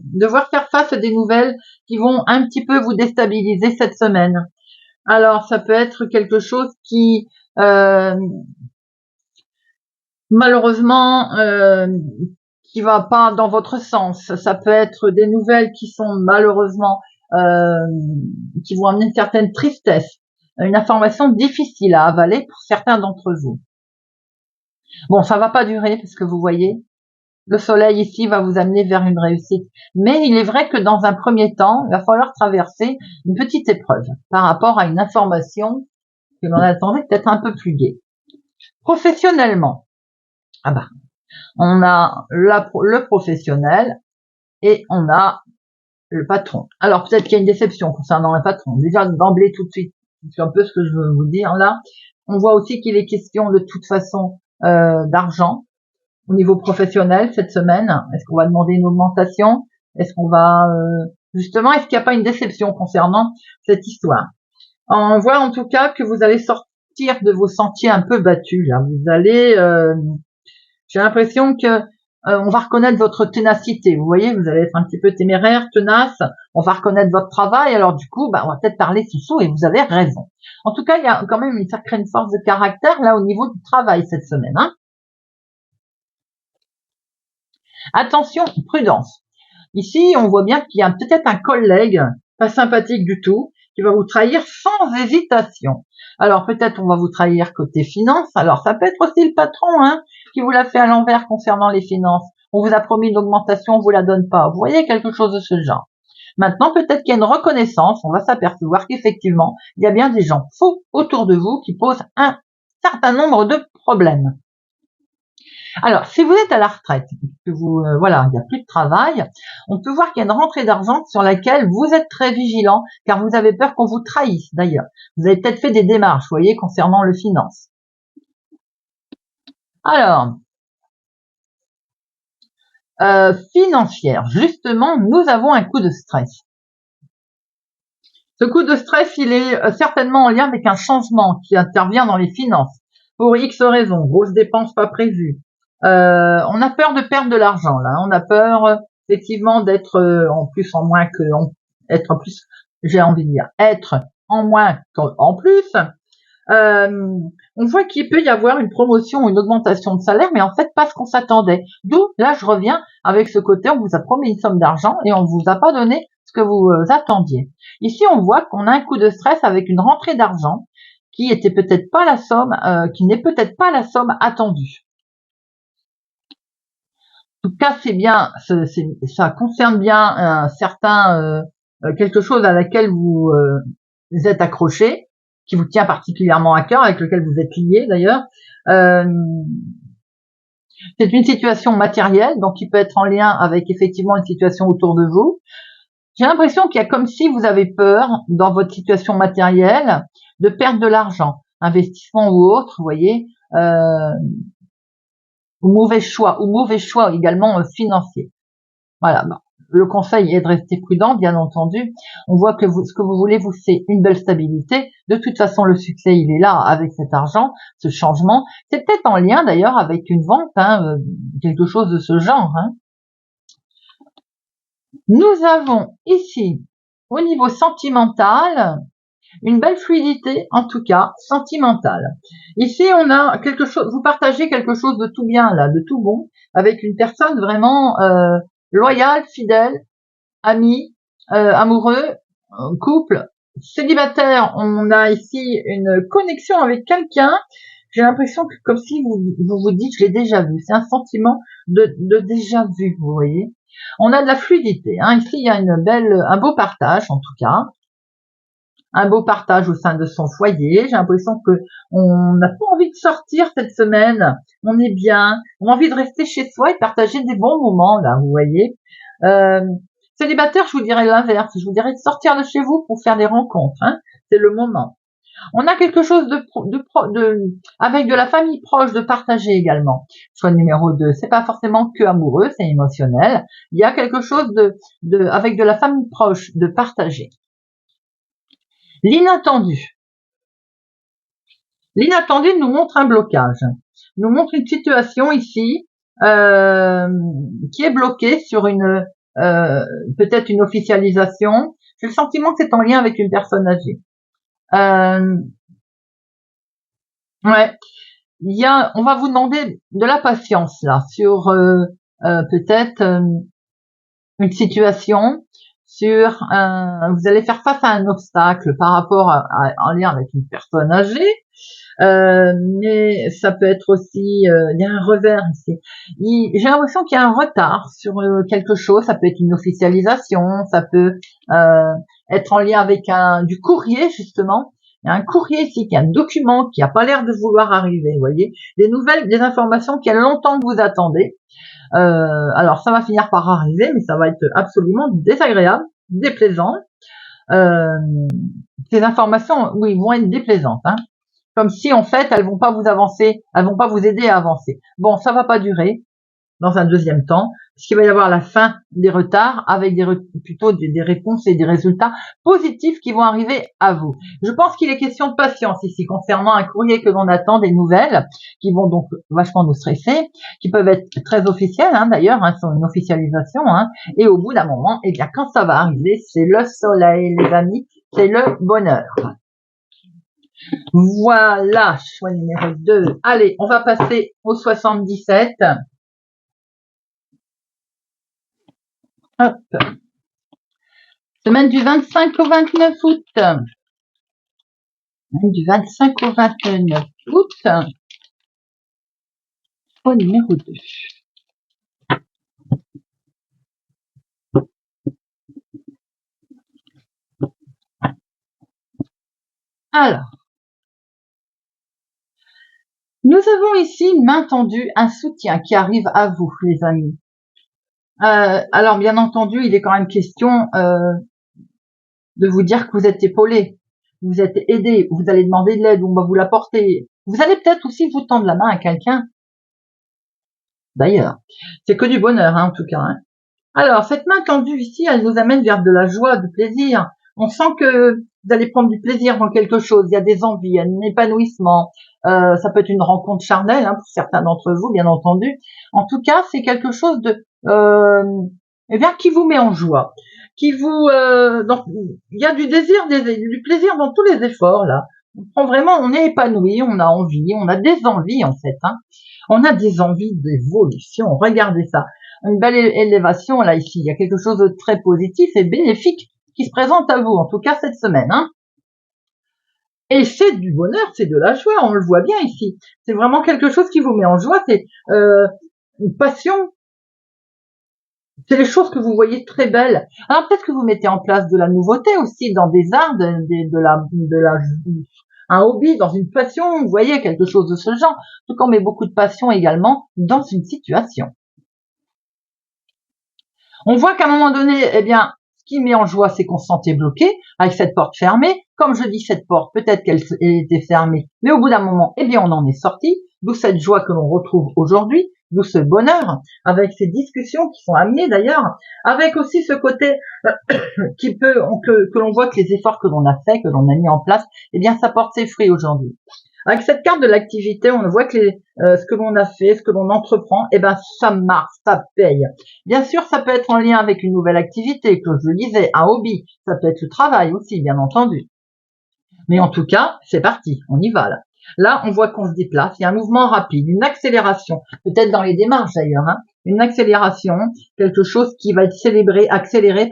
devoir faire face à des nouvelles qui vont un petit peu vous déstabiliser cette semaine. Alors, ça peut être quelque chose qui, malheureusement, qui va pas dans votre sens. Ça peut être des nouvelles qui sont malheureusement, qui vont amener une certaine tristesse. Une information difficile à avaler pour certains d'entre vous. Bon, ça va pas durer parce que vous voyez, le soleil ici va vous amener vers une réussite. Mais il est vrai que dans un premier temps, il va falloir traverser une petite épreuve par rapport à une information que l'on attendait peut-être un peu plus gaie. Professionnellement, ah bah, on a le professionnel et on a le patron. Alors peut-être qu'il y a une déception concernant le patron. Déjà d'emblée tout de suite, c'est un peu ce que je veux vous dire là. On voit aussi qu'il est question de toute façon d'argent au niveau professionnel cette semaine. Est-ce qu'on va demander une augmentation? Est-ce qu'on va justement, est-ce qu'il n'y a pas une déception concernant cette histoire? On voit en tout cas que vous allez sortir de vos sentiers un peu battus là. Vous allez, j'ai l'impression que on va reconnaître votre ténacité. Vous voyez, vous allez être un petit peu téméraire, tenace. On va reconnaître votre travail. Alors du coup, on va peut-être parler sous et vous avez raison. En tout cas, il y a quand même une sacrée force de caractère là au niveau du travail cette semaine. Hein. Attention, prudence. Ici, on voit bien qu'il y a peut-être un collègue pas sympathique du tout qui va vous trahir sans hésitation. Alors peut-être on va vous trahir côté finance. Alors ça peut être aussi le patron hein, qui vous l'a fait à l'envers concernant les finances. On vous a promis une augmentation, on vous la donne pas. Vous voyez quelque chose de ce genre. Maintenant, peut-être qu'il y a une reconnaissance. On va s'apercevoir qu'effectivement, il y a bien des gens faux autour de vous qui posent un certain nombre de problèmes. Alors, si vous êtes à la retraite, que vous, voilà, il n'y a plus de travail, on peut voir qu'il y a une rentrée d'argent sur laquelle vous êtes très vigilant, car vous avez peur qu'on vous trahisse, d'ailleurs. Vous avez peut-être fait des démarches, vous voyez, concernant le finance. Alors, financière, justement, nous avons un coup de stress. Ce coup de stress, il est certainement en lien avec un changement qui intervient dans les finances. Pour X raisons, grosses dépenses pas prévues, on a peur de perdre de l'argent là. On a peur effectivement d'être en moins que être en plus. J'ai envie de dire être en moins qu'en plus. On voit qu'il peut y avoir une promotion ou une augmentation de salaire, mais en fait pas ce qu'on s'attendait. D'où là je reviens avec ce côté on vous a promis une somme d'argent et on vous a pas donné ce que vous attendiez. Ici on voit qu'on a un coup de stress avec une rentrée d'argent qui était peut-être pas la somme, qui n'est peut-être pas la somme attendue. En tout cas, c'est bien, ça concerne bien un certain quelque chose à laquelle vous êtes accroché, qui vous tient particulièrement à cœur, avec lequel vous êtes lié d'ailleurs. C'est une situation matérielle, donc qui peut être en lien avec effectivement une situation autour de vous. J'ai l'impression qu'il y a comme si vous avez peur dans votre situation matérielle de perdre de l'argent, investissement ou autre, vous voyez. Ou mauvais choix également financier. Voilà. Le conseil est de rester prudent, bien entendu. On voit que ce que vous voulez, c'est une belle stabilité. De toute façon, le succès, il est là avec cet argent, ce changement. C'est peut-être en lien d'ailleurs avec une vente, hein, quelque chose de ce genre. Hein. Nous avons ici, au niveau sentimental, une belle fluidité, en tout cas, sentimentale. Ici, on a quelque chose, vous partagez quelque chose de tout bien, là, de tout bon, avec une personne vraiment loyale, fidèle, ami, amoureux, couple, célibataire. On a ici une connexion avec quelqu'un. j'ai l'impression que comme si vous dites je l'ai déjà vu. C'est un sentiment de déjà vu, vous voyez. On a de la fluidité, hein. Ici il y a un beau partage en tout cas. Un beau partage au sein de son foyer. J'ai l'impression que on n'a pas envie de sortir cette semaine. On est bien. On a envie de rester chez soi et partager des bons moments, là, vous voyez. Célibataire, je vous dirais l'inverse. Je vous dirais de sortir de chez vous pour faire des rencontres, hein. C'est le moment. On a quelque chose avec de la famille proche de partager également. Choix numéro 2. C'est pas forcément que amoureux, c'est émotionnel. Il y a quelque chose avec de la famille proche de partager. L'inattendu. L'inattendu nous montre un blocage, nous montre une situation ici qui est bloquée sur peut-être une officialisation. J'ai le sentiment que c'est en lien avec une personne âgée. Ouais, on va vous demander de la patience là sur peut-être une situation. Vous allez faire face à un obstacle par rapport en lien avec une personne âgée, mais ça peut être aussi, il y a un revers ici. J'ai l'impression qu'il y a un retard sur quelque chose. Ça peut être une officialisation, ça peut être en lien avec du courrier justement. Il y a un courrier ici, qui a un document qui a pas l'air de vouloir arriver. Vous voyez, des nouvelles, des informations qu'il y a longtemps que vous attendez. Alors ça va finir par arriver, mais ça va être absolument désagréable, déplaisant. Ces informations, oui, vont être déplaisantes, hein. Comme si en fait elles vont pas vous avancer, elles vont pas vous aider à avancer. Bon, ça va pas durer dans un deuxième temps, puisqu'il va y avoir la fin des retards avec plutôt des réponses et des résultats positifs qui vont arriver à vous. Je pense qu'il est question de patience ici concernant un courrier que l'on attend, des nouvelles qui vont donc vachement nous stresser, qui peuvent être très officielles, hein, d'ailleurs, hein, sont une officialisation, hein, et au bout d'un moment, eh bien quand ça va arriver, c'est le soleil, les amis, c'est le bonheur. Voilà, choix numéro 2. Allez, on va passer au 77. Hop. Semaine du 25 au 29 août. Semaine du 25 au 29 août. Au numéro 2. Alors. Nous avons ici une main tendue, un soutien qui arrive à vous, les amis. Alors, bien entendu, il est quand même question de vous dire que vous êtes épaulé, vous êtes aidé, vous allez demander de l'aide, on va vous l'apporter. Vous allez peut-être aussi vous tendre la main à quelqu'un. D'ailleurs, c'est que du bonheur, hein, en tout cas. Hein. Alors, cette main tendue ici, elle vous amène vers de la joie, du plaisir. On sent que vous allez prendre du plaisir dans quelque chose. Il y a des envies, il y a un épanouissement. Ça peut être une rencontre charnelle, hein, pour certains d'entre vous, bien entendu. En tout cas, c'est quelque chose qui vous met en joie, qui vous, il y a du désir, du plaisir dans tous les efforts là. On est épanoui, on a envie, on a des envies en fait. Hein. On a des envies d'évolution. Regardez ça, une belle élévation là ici. Il y a quelque chose de très positif et bénéfique qui se présente à vous, en tout cas cette semaine. Hein. Et c'est du bonheur, c'est de la joie, on le voit bien ici. C'est vraiment quelque chose qui vous met en joie, c'est une passion. C'est les choses que vous voyez très belles. Alors peut-être que vous mettez en place de la nouveauté aussi dans des arts, un hobby, dans une passion, vous voyez, quelque chose de ce genre. Tout qu'on met beaucoup de passion également dans une situation. On voit qu'à un moment donné, eh bien, ce qui met en joie, c'est qu'on se sentait bloqué avec cette porte fermée. Comme je dis, cette porte, peut-être qu'elle était fermée, mais au bout d'un moment, eh bien, on en est sorti. D'où cette joie que l'on retrouve aujourd'hui, d'où ce bonheur, avec ces discussions qui sont amenées d'ailleurs, avec aussi ce côté que l'on voit que les efforts que l'on a fait, que l'on a mis en place, eh bien, ça porte ses fruits aujourd'hui. Avec cette carte de l'activité, on voit que ce que l'on a fait, ce que l'on entreprend, eh ben ça marche, ça paye. Bien sûr, ça peut être en lien avec une nouvelle activité, que je disais, un hobby. Ça peut être le travail aussi, bien entendu. Mais en tout cas, c'est parti, on y va là. Là, on voit qu'on se déplace, il y a un mouvement rapide, une accélération, peut-être dans les démarches d'ailleurs, hein, une accélération, quelque chose qui va être accéléré,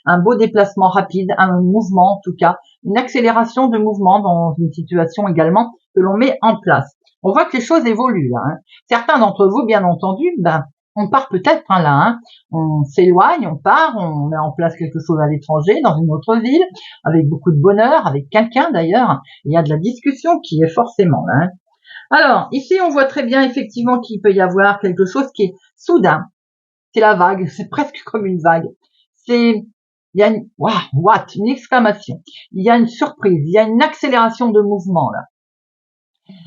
un beau déplacement rapide, un mouvement en tout cas, une accélération de mouvement dans une situation également que l'on met en place. On voit que les choses évoluent là, hein. Certains d'entre vous, bien entendu, on part peut-être là, hein. On s'éloigne, on part, on met en place quelque chose à l'étranger, dans une autre ville, avec beaucoup de bonheur, avec quelqu'un d'ailleurs. Il y a de la discussion qui est forcément là, hein. Alors, ici, on voit très bien effectivement qu'il peut y avoir quelque chose qui est soudain. C'est la vague, c'est presque comme une vague. Il y a une exclamation. Il y a une surprise, il y a une accélération de mouvement là.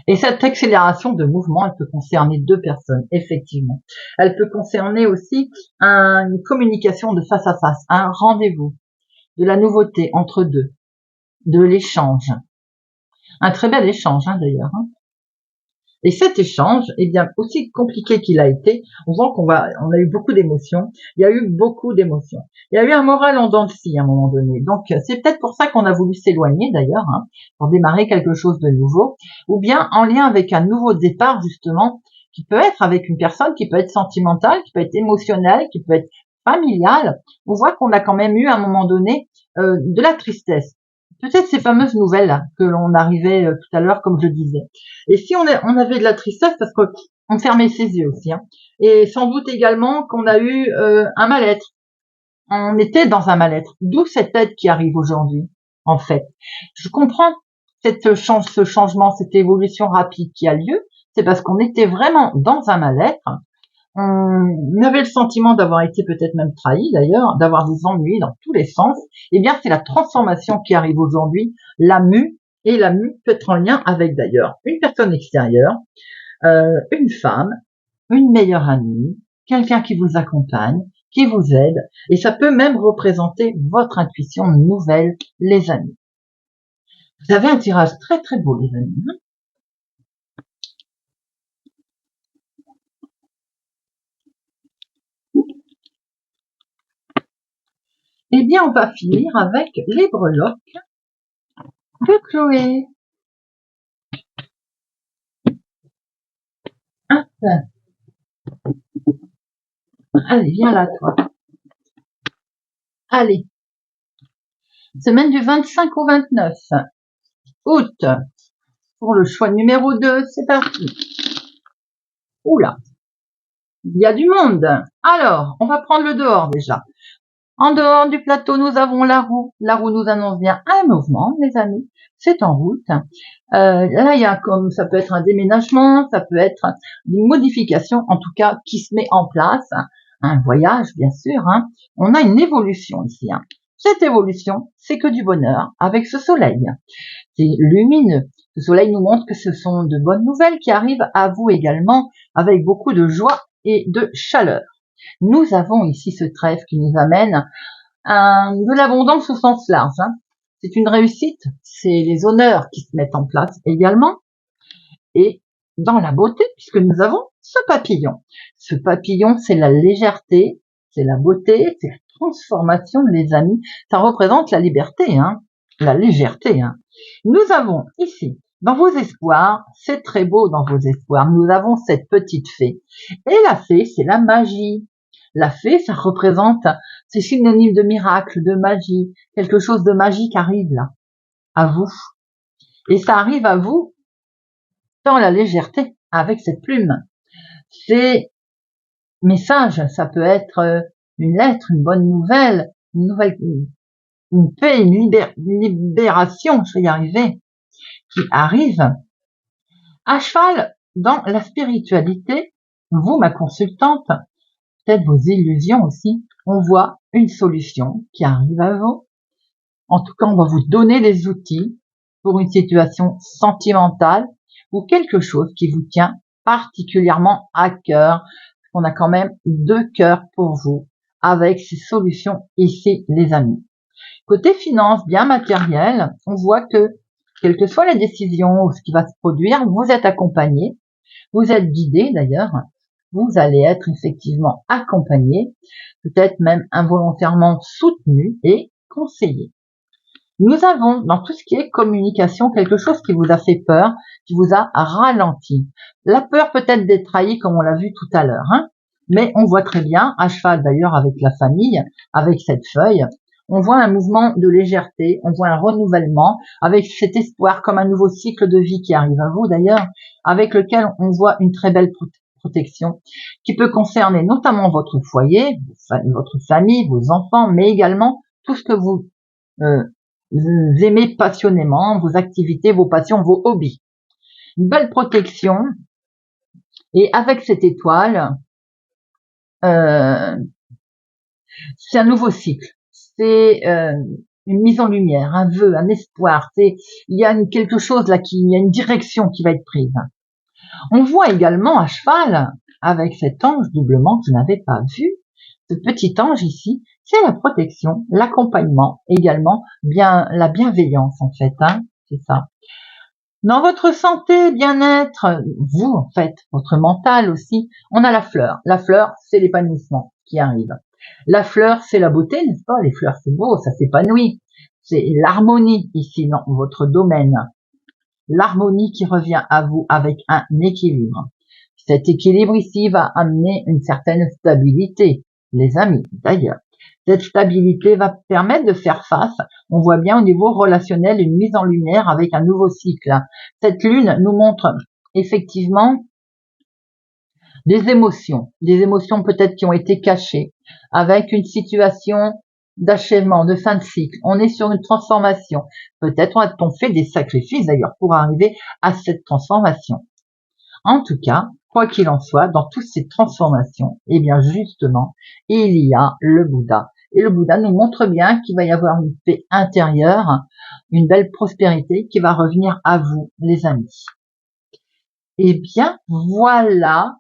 Et cette accélération de mouvement, elle peut concerner deux personnes, effectivement. Elle peut concerner aussi une communication de face à face, un rendez-vous, de la nouveauté entre deux, de l'échange. Un très bel échange, hein, d'ailleurs, hein. Et cet échange, eh bien, aussi compliqué qu'il a été, on voit on a eu beaucoup d'émotions. Il y a eu beaucoup d'émotions. Il y a eu un moral en dents de scie à un moment donné. Donc, c'est peut-être pour ça qu'on a voulu s'éloigner d'ailleurs, hein, pour démarrer quelque chose de nouveau, ou bien en lien avec un nouveau départ justement, qui peut être avec une personne, qui peut être sentimentale, qui peut être émotionnelle, qui peut être familiale. On voit qu'on a quand même eu à un moment donné de la tristesse. Peut-être ces fameuses nouvelles là, que l'on arrivait tout à l'heure, comme je disais. Et si on avait de la tristesse, parce qu'on fermait ses yeux aussi, hein, et sans doute également qu'on a eu un mal-être. On était dans un mal-être. D'où cette aide qui arrive aujourd'hui, en fait. Je comprends ce changement, cette évolution rapide qui a lieu. C'est parce qu'on était vraiment dans un mal-être. On avait le sentiment d'avoir été peut-être même trahi d'ailleurs, d'avoir des ennuis dans tous les sens. Eh bien, c'est la transformation qui arrive aujourd'hui, la mue, et la mue peut être en lien avec d'ailleurs une personne extérieure, une femme, une meilleure amie, quelqu'un qui vous accompagne, qui vous aide, et ça peut même représenter votre intuition nouvelle, les amis. Vous avez un tirage très très beau, les amis. Eh bien, on va finir avec les breloques de Chloé. Allez, viens là, toi. Allez. Semaine du 25 au 29 août. Pour le choix numéro 2, c'est parti. Oula. Il y a du monde. Alors, on va prendre le dehors déjà. En dehors du plateau, nous avons la roue. La roue nous annonce bien un mouvement, les amis. C'est en route. Là, il y a ça peut être un déménagement, ça peut être une modification, en tout cas, qui se met en place. Un voyage, bien sûr, hein. On a une évolution ici, hein. Cette évolution, c'est que du bonheur avec ce soleil. C'est lumineux. Ce soleil nous montre que ce sont de bonnes nouvelles qui arrivent à vous également avec beaucoup de joie et de chaleur. Nous avons ici ce trèfle qui nous amène de l'abondance au sens large, hein. C'est une réussite, c'est les honneurs qui se mettent en place également. Et dans la beauté, puisque nous avons ce papillon. Ce papillon, c'est la légèreté, c'est la beauté, c'est la transformation, les amis. Ça représente la liberté, hein, la légèreté, hein. Nous avons ici, dans vos espoirs, c'est très beau dans vos espoirs, nous avons cette petite fée. Et la fée, c'est la magie. La fée, ça représente, c'est synonyme de miracle, de magie. Quelque chose de magique arrive là, à vous. Et ça arrive à vous dans la légèreté, avec cette plume. Ces messages, ça peut être une lettre, une bonne nouvelle, une paix, une libération, je vais y arriver, qui arrive à cheval dans la spiritualité. Vous, ma consultante, peut-être vos illusions aussi, on voit une solution qui arrive à vous. En tout cas, on va vous donner les outils pour une situation sentimentale ou quelque chose qui vous tient particulièrement à cœur. On a quand même 2 cœurs pour vous avec ces solutions ici, les amis. Côté finance, bien matériel, on voit que quelle que soit la décision ou ce qui va se produire, vous êtes accompagné, vous êtes guidé d'ailleurs, vous allez être effectivement accompagné, peut-être même involontairement soutenu et conseillé. Nous avons dans tout ce qui est communication quelque chose qui vous a fait peur, qui vous a ralenti. La peur peut-être d'être trahi comme on l'a vu tout à l'heure, hein, mais on voit très bien, à cheval d'ailleurs avec la famille, avec cette feuille, On voit un mouvement de légèreté, on voit un renouvellement avec cet espoir comme un nouveau cycle de vie qui arrive à vous d'ailleurs, avec lequel on voit une très belle protection qui peut concerner notamment votre foyer, votre famille, vos enfants, mais également tout ce que vous aimez passionnément, vos activités, vos passions, vos hobbies. Une belle protection. Et avec cette étoile, c'est un nouveau cycle. C'est une mise en lumière, un vœu, un espoir. Il y a quelque chose là, il y a une direction qui va être prise. On voit également à cheval, avec cet ange doublement que je n'avais pas vu, ce petit ange ici, c'est la protection, l'accompagnement, également bien la bienveillance en fait, hein, c'est ça. Dans votre santé, bien-être, vous en fait, votre mental aussi, on a la fleur. La fleur, c'est l'épanouissement qui arrive. La fleur, c'est la beauté, n'est-ce pas? Les fleurs, c'est beau, ça s'épanouit. C'est l'harmonie ici dans votre domaine. L'harmonie qui revient à vous avec un équilibre. Cet équilibre ici va amener une certaine stabilité, les amis, d'ailleurs. Cette stabilité va permettre de faire face, on voit bien au niveau relationnel, une mise en lumière avec un nouveau cycle. Cette lune nous montre effectivement des émotions peut-être qui ont été cachées, avec une situation d'achèvement, de fin de cycle. On est sur une transformation. Peut-être a-t-on fait des sacrifices d'ailleurs pour arriver à cette transformation. En tout cas, quoi qu'il en soit, dans toutes ces transformations, eh bien justement, il y a le Bouddha. Et le Bouddha nous montre bien qu'il va y avoir une paix intérieure, une belle prospérité qui va revenir à vous, les amis. Eh bien, voilà.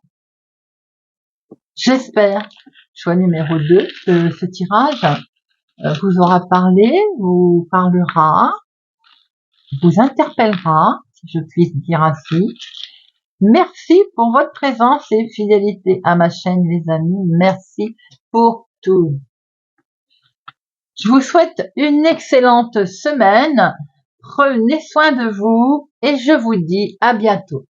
J'espère, choix numéro 2, que ce tirage vous aura parlé, vous parlera, vous interpellera, si je puis dire ainsi. Merci pour votre présence et fidélité à ma chaîne, les amis. Merci pour tout. Je vous souhaite une excellente semaine. Prenez soin de vous et je vous dis à bientôt.